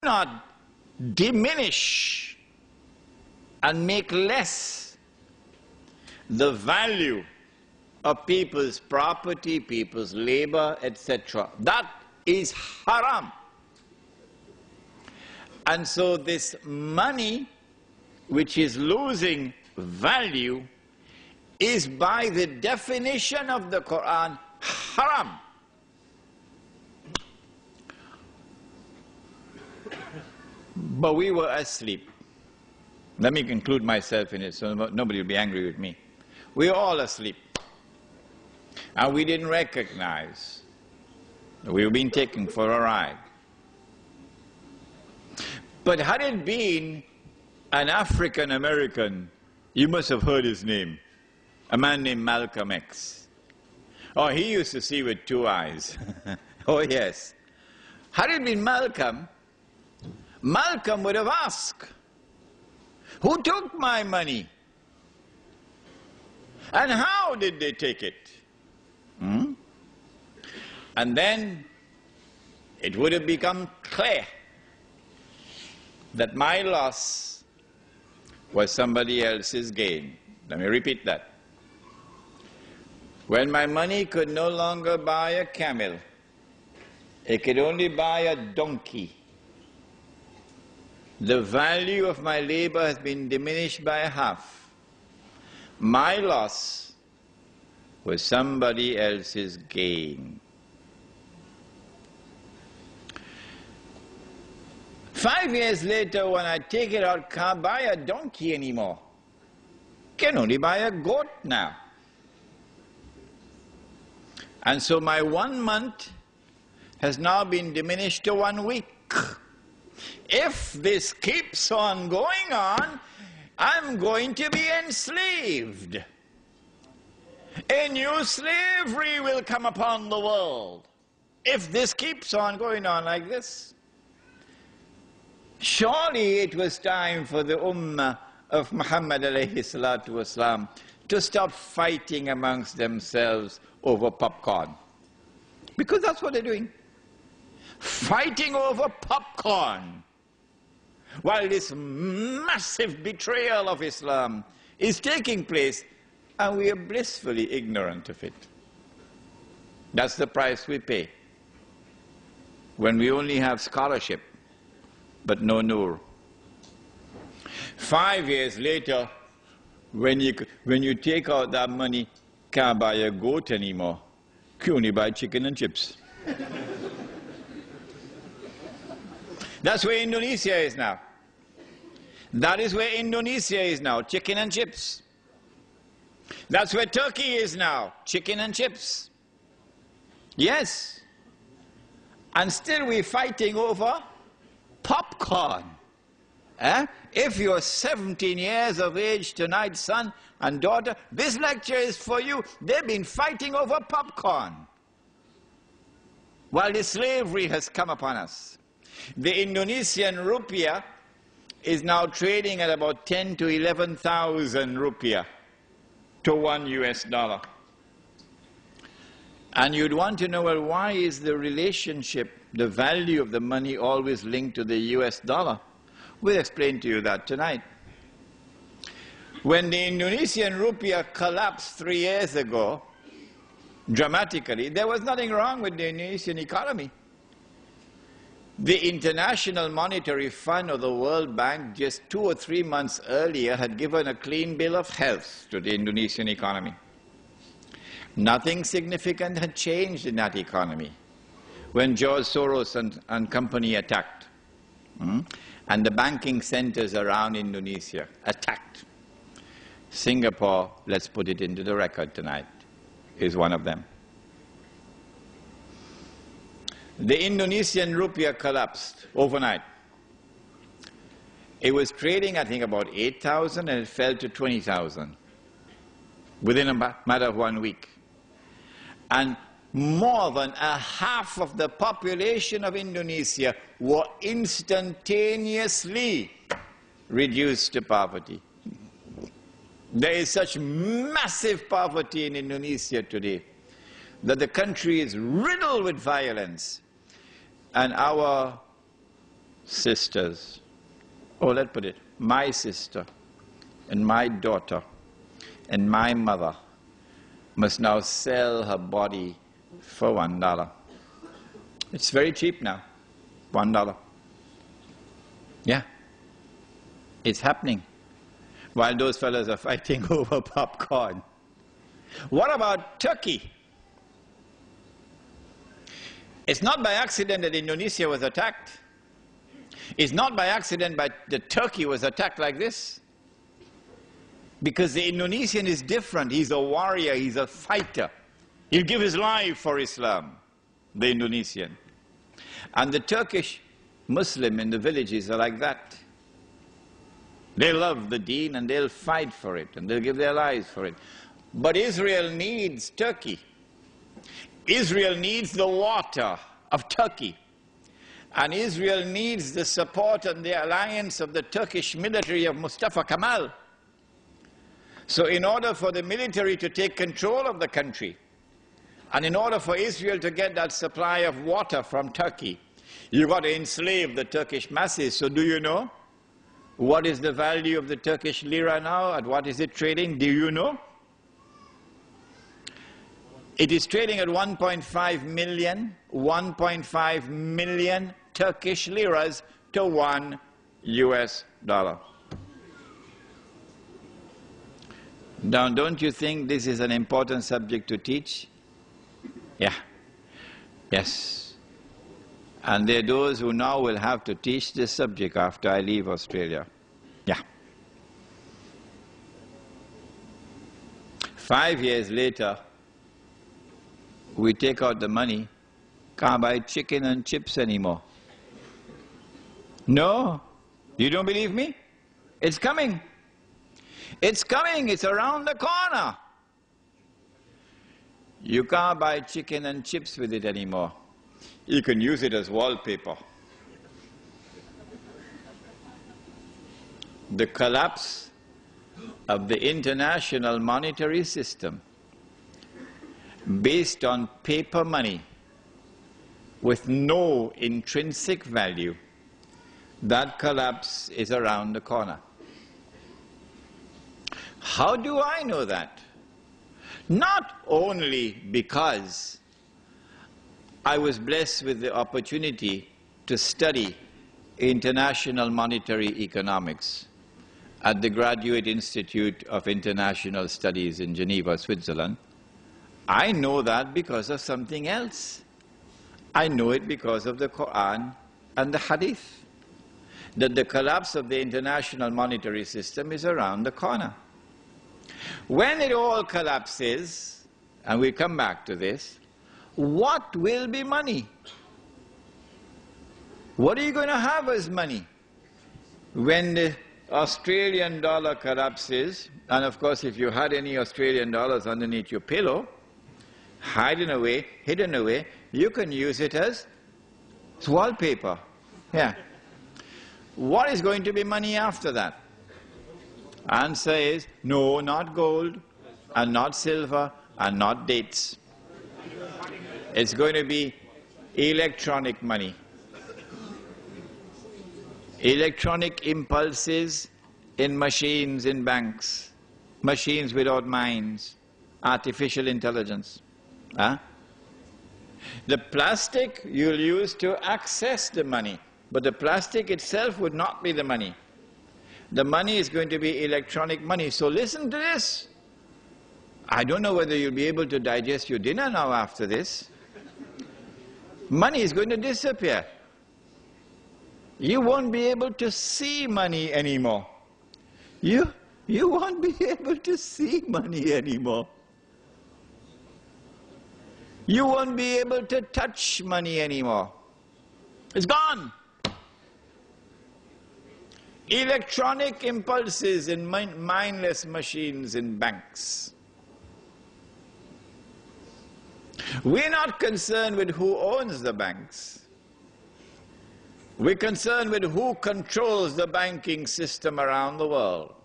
not diminish and make less the value of people's property, people's labor, etc. That is haram. And so this money, which is losing value, is by the definition of the Quran haram. But we were asleep. Let me include myself in it so nobody will be angry with me. We were all asleep. And we didn't recognize that we were being taken for a ride. But had it been an African American, you must have heard his name, a man named Malcolm X. Oh, he used to see with two eyes. Oh, yes. Had it been Malcolm, Malcolm would have asked, who took my money? And how did they take it? And then it would have become clear that my loss was somebody else's gain. Let me repeat that. When my money could no longer buy a camel, it could only buy a donkey. The value of my labor has been diminished by half. My loss was somebody else's gain. 5 years later, when I take it out, can't buy a donkey anymore. Can only buy a goat now. And so my 1 month has now been diminished to 1 week. If this keeps on going on, I'm going to be enslaved. A new slavery will come upon the world if this keeps on going on like this. Surely it was time for the Ummah of Muhammad alayhi salatu wasalam to stop fighting amongst themselves over popcorn. Because that's what they're doing. Fighting over popcorn. While this massive betrayal of Islam is taking place, and we are blissfully ignorant of it. That's the price we pay when we only have scholarship but no nur. 5 years later, when you take out that money, can't buy a goat anymore. You only buy chicken and chips. That's where Indonesia is now. That is where Indonesia is now, chicken and chips. That's where Turkey is now, chicken and chips. Yes. And still we're fighting over popcorn. If you're 17 years of age tonight, son and daughter, this lecture is for you. They've been fighting over popcorn while the slavery has come upon us. The Indonesian rupiah is now trading at about 10 to 11,000 rupiah to $1 US. And you'd want to know, well, why is the relationship, the value of the money always linked to the US dollar? We'll explain to you that tonight. When the Indonesian rupiah collapsed 3 years ago, dramatically, there was nothing wrong with the Indonesian economy. The International Monetary Fund or the World Bank just 2 or 3 months earlier had given a clean bill of health to the Indonesian economy. Nothing significant had changed in that economy when George Soros and company attacked. And the banking centers around Indonesia attacked. Singapore, let's put it into the record tonight, is one of them. The Indonesian rupiah collapsed overnight. It was trading, I think, about 8,000 and it fell to 20,000 within a matter of 1 week. And more than a half of the population of Indonesia were instantaneously reduced to poverty. There is such massive poverty in Indonesia today that the country is riddled with violence. And our sisters, oh, let's put it, my sister and my daughter and my mother must now sell her body for $1. It's very cheap now, $1. Yeah, it's happening while those fellows are fighting over popcorn. What about Turkey? It's not by accident that Indonesia was attacked. It's not by accident that Turkey was attacked like this. Because the Indonesian is different. He's a warrior, he's a fighter. He'll give his life for Islam, the Indonesian. And the Turkish Muslim in the villages are like that. They love the deen and they'll fight for it and they'll give their lives for it. But Israel needs Turkey. Israel needs the water of Turkey. And Israel needs the support and the alliance of the Turkish military of Mustafa Kemal. So in order for the military to take control of the country, and in order for Israel to get that supply of water from Turkey, you've got to enslave the Turkish masses. So do you know what is the value of the Turkish lira now? At what is it trading? Do you know? It is trading at 1.5 million Turkish liras to $1 US. Now, don't you think this is an important subject to teach? Yeah. Yes. And there are those who now will have to teach this subject after I leave Australia. Yeah. 5 years later, we take out the money, can't buy chicken and chips anymore. No? You don't believe me? It's coming. It's coming. It's around the corner. You can't buy chicken and chips with it anymore. You can use it as wallpaper. The collapse of the international monetary system based on paper money with no intrinsic value, that collapse is around the corner. How do I know that? Not only because I was blessed with the opportunity to study international monetary economics at the Graduate Institute of International Studies in Geneva, Switzerland. I know that because of something else. I know it because of the Quran and the Hadith, that the collapse of the international monetary system is around the corner. When it all collapses, and we'll come back to this, what will be money? What are you going to have as money? When the Australian dollar collapses, and of course if you had any Australian dollars underneath your pillow, hidden away, you can use it as wallpaper. Yeah. What is going to be money after that? Answer is, no, not gold, and not silver, and not dates. It's going to be electronic money. Electronic impulses in machines in banks. Machines without minds. Artificial intelligence. Huh? The plastic you'll use to access the money, but the plastic itself would not be the money. The money is going to be electronic money. So listen to this. I don't know whether you'll be able to digest your dinner now after this. Money is going to disappear. You won't be able to see money anymore. You won't be able to see money anymore. You won't be able to touch money anymore. It's gone. Electronic impulses in mindless machines in banks. We're not concerned with who owns the banks. We're concerned with who controls the banking system around the world.